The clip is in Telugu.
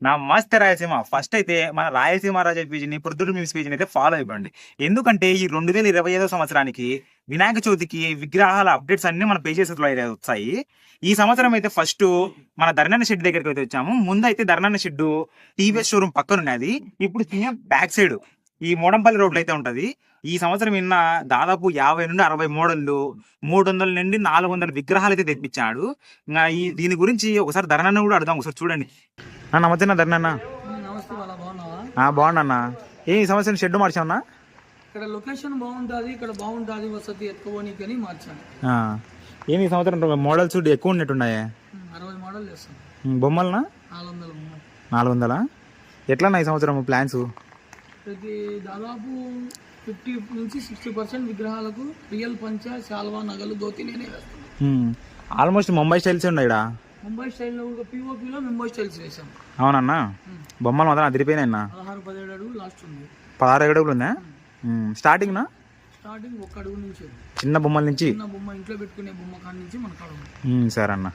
నమస్తే రాయలసీమ. ఫస్ట్ అయితే మన రాయలసీమ రాజా పేజీని, ప్రొద్దుటూరు మీమ్స్ పేజీని అయితే ఫాలో అయిపోండి. ఎందుకంటే ఈ 2025 సంవత్సరానికి వినాయక చవితికి విగ్రహాల అప్డేట్స్ అన్ని మన పేజెస్లో అయితే వచ్చాయి. ఈ సంవత్సరం అయితే ఫస్ట్ మన ధర్నాన్న షెడ్ దగ్గరికి అయితే వచ్చాము. ముందు అయితే ధర్నాన్న షెడ్ టీవీఎస్ షోరూమ్ పక్కన ఉన్నది. ఇప్పుడు బ్యాక్ సైడ్ ఈ మోడంపల్లి రోడ్లు అయితే ఉంటది. ఈ సంవత్సరం నిన్న దాదాపు 50 నుండి 60 మోడళ్లు, 300 నుండి 400 విగ్రహాలు అయితే తెప్పించాడు. ఇంకా దీని గురించి ఒకసారి ధర్నాన్న కూడా అడుగుదాం. ఒకసారి చూడండి. నమస్తే నా ధర్నాన్న. నమస్తే, వాళ్ళ బాగున్నావా? బాగున్నా. ఈ సంవత్సరం షెడ్ మార్చామన్నా? ఇక్కడ లొకేషన్ బాగుంటుంది, ఇక్కడ బాగుంటుంది, వసతి ఎత్తుకోనికి అని మార్చాను. ఈ సంవత్సరం మోడల్స్ ఎక్కువ ఉన్నట్టున్నాయి. 60 మోడల్ చేస్తాం. బొమ్మలనా? 400. ఎట్లా ఈ సంవత్సరం ప్లాన్స్? ప్రతి దాదాపు 50 నుంచి 60% విగ్రహాలకు రియల్ పంచ, శాల్వా, నగలు, ధోతి నేనే వేస్తాను. ఆల్మోస్ట్ ముంబై స్టైల్స్ ఉన్నాయి ఇక్కడ. ముంబై స్టైల్లో పిఓపిలో ముంబై స్టైల్స్ వేసాం. అవునన్నా. బొమ్మలు మాత్రం అదిరిపోయినాయి అన్న. 16-17 అడుగులు లాస్ట్ ఉంది. 16 అడుగులు ఉందా? స్టార్టింగ్ 1 అడుగు నుంచి, చిన్న బొమ్మల నుంచి. చిన్న బొమ్మ ఇంట్లో పెట్టుకునే బొమ్మ కాడి నుంచి మన కాడ ఉంది. సరే అన్న.